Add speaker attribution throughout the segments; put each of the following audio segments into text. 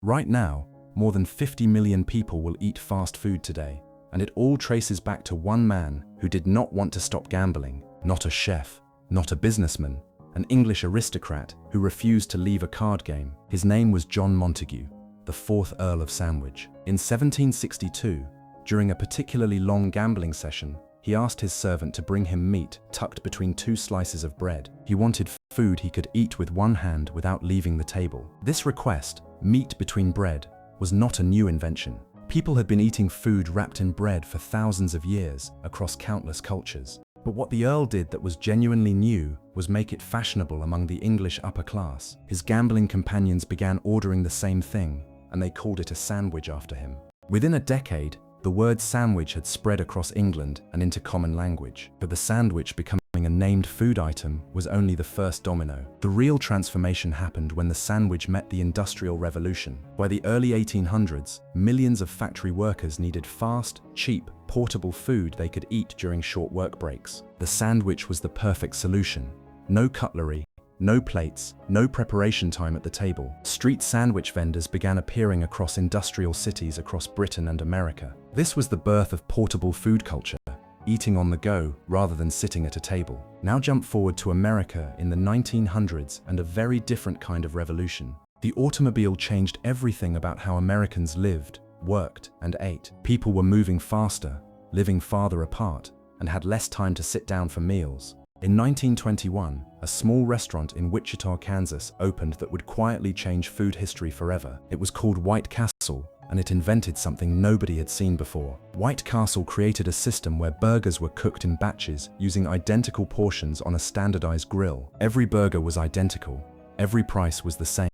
Speaker 1: Right now, more than 50 million people will eat fast food today, and it all traces back to one man who did not want to stop gambling, not a chef, not a businessman, an English aristocrat who refused to leave a card game. His name was John Montague, the 4th Earl of Sandwich. In 1762, during a particularly long gambling session, he asked his servant to bring him meat tucked between 2 slices of bread. He wanted food he could eat with one hand without leaving the table. This request, meat between bread, was not a new invention. People had been eating food wrapped in bread for thousands of years across countless cultures. But what the Earl did that was genuinely new was make it fashionable among the English upper class. His gambling companions began ordering the same thing, and they called it a sandwich after him. Within a decade, the word sandwich had spread across England and into common language. But the sandwich becoming a named food item was only the first domino. The real transformation happened when the sandwich met the Industrial Revolution. By the early 1800s, millions of factory workers needed fast, cheap, portable food they could eat during short work breaks. The sandwich was the perfect solution. No cutlery, no plates, no preparation time at the table. Street sandwich vendors began appearing across industrial cities across Britain and America. This was the birth of portable food culture, eating on the go rather than sitting at a table. Now jump forward to America in the 1900s and a very different kind of revolution. The automobile changed everything about how Americans lived, worked, and ate. People were moving faster, living farther apart, and had less time to sit down for meals. In 1921, a small restaurant in Wichita, Kansas opened that would quietly change food history forever. It was called White Castle, and it invented something nobody had seen before. White Castle created a system where burgers were cooked in batches using identical portions on a standardized grill. Every burger was identical, every price was the same,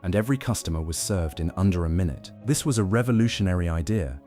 Speaker 1: and every customer was served in under a minute. This was a revolutionary idea,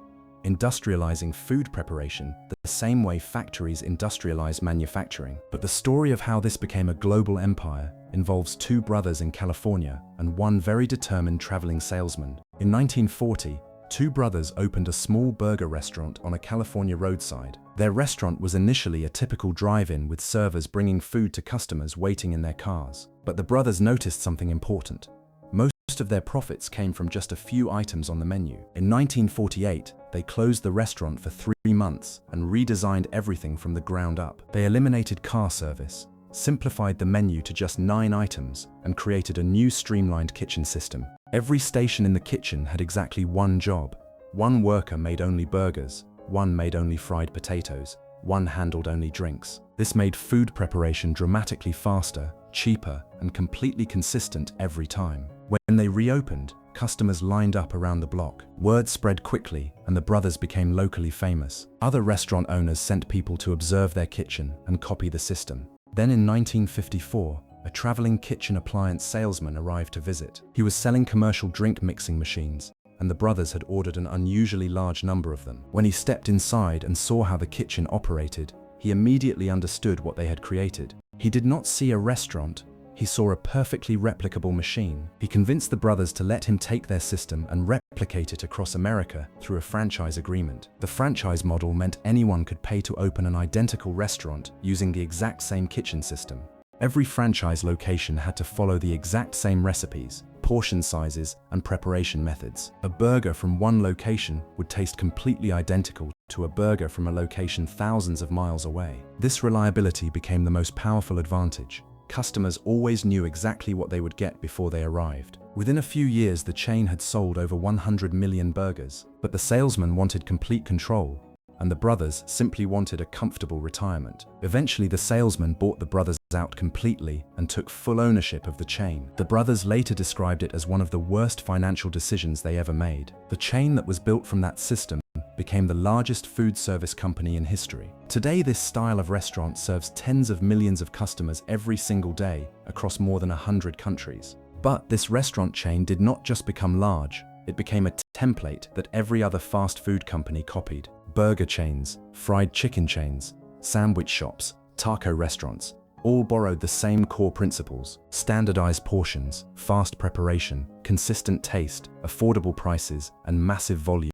Speaker 1: industrializing food preparation the same way factories industrialize manufacturing. But the story of how this became a global empire involves 2 brothers in California and one very determined traveling salesman. In 1940, 2 brothers opened a small burger restaurant on a California roadside. Their restaurant was initially a typical drive-in with servers bringing food to customers waiting in their cars. But the brothers noticed something important. Most of their profits came from just a few items on the menu. In 1948, they closed the restaurant for 3 months and redesigned everything from the ground up. They eliminated car service, simplified the menu to just 9 items, and created a new streamlined kitchen system. Every station in the kitchen had exactly one job. One worker made only burgers, one made only fried potatoes, one handled only drinks. This made food preparation dramatically faster, cheaper, and completely consistent every time. When they reopened, customers lined up around the block. Word spread quickly, and the brothers became locally famous. Other restaurant owners sent people to observe their kitchen and copy the system. Then in 1954, a traveling kitchen appliance salesman arrived to visit. He was selling commercial drink mixing machines, and the brothers had ordered an unusually large number of them. When he stepped inside and saw how the kitchen operated, he immediately understood what they had created. He did not see a restaurant. He saw a perfectly replicable machine. He convinced the brothers to let him take their system and replicate it across America through a franchise agreement. The franchise model meant anyone could pay to open an identical restaurant using the exact same kitchen system. Every franchise location had to follow the exact same recipes, portion sizes, and preparation methods. A burger from one location would taste completely identical to a burger from a location thousands of miles away. This reliability became the most powerful advantage. Customers always knew exactly what they would get before they arrived. Within a few years, the chain had sold over 100 million burgers, but the salesman wanted complete control, and the brothers simply wanted a comfortable retirement. Eventually, the salesman bought the brothers out completely and took full ownership of the chain. The brothers later described it as one of the worst financial decisions they ever made. The chain that was built from that system became the largest food service company in history. Today, this style of restaurant serves tens of millions of customers every single day across more than 100 countries. But this restaurant chain did not just become large, it became a template that every other fast food company copied. Burger chains, fried chicken chains, sandwich shops, taco restaurants, all borrowed the same core principles: standardized portions, fast preparation, consistent taste, affordable prices, and massive volume.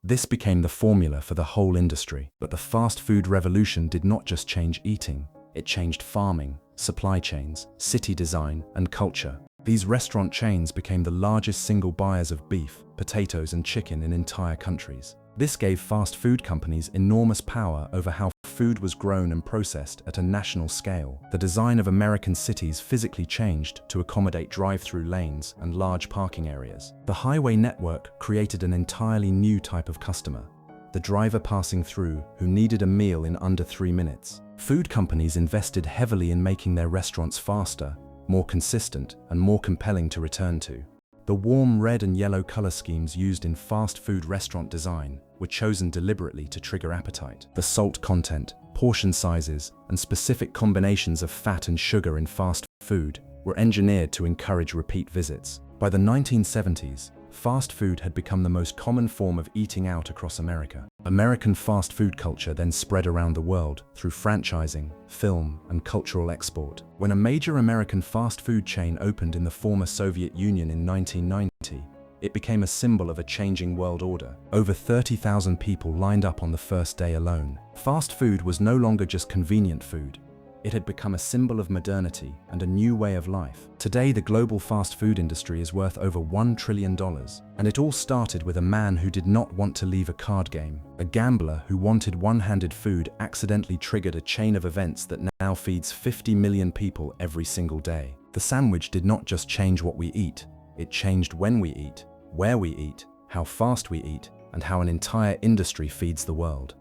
Speaker 1: This became the formula for the whole industry. But the fast food revolution did not just change eating, it changed farming, supply chains, city design, and culture. These restaurant chains became the largest single buyers of beef, potatoes, and chicken in entire countries. This gave fast food companies enormous power over how food was grown and processed at a national scale. The design of American cities physically changed to accommodate drive-through lanes and large parking areas. The highway network created an entirely new type of customer, the driver passing through who needed a meal in under 3 minutes. Food companies invested heavily in making their restaurants faster, more consistent, and more compelling to return to. The warm red and yellow color schemes used in fast food restaurant design were chosen deliberately to trigger appetite. The salt content, portion sizes, and specific combinations of fat and sugar in fast food were engineered to encourage repeat visits. By the 1970s, fast food had become the most common form of eating out across America. American fast food culture then spread around the world through franchising, film, and cultural export. When a major American fast food chain opened in the former Soviet Union in 1990, it became a symbol of a changing world order. Over 30,000 people lined up on the first day alone. Fast food was no longer just convenient food. It had become a symbol of modernity and a new way of life. Today, the global fast food industry is worth over $1 trillion. And it all started with a man who did not want to leave a card game. A gambler who wanted one-handed food accidentally triggered a chain of events that now feeds 50 million people every single day. The sandwich did not just change what we eat. It changed when we eat, where we eat, how fast we eat, and how an entire industry feeds the world.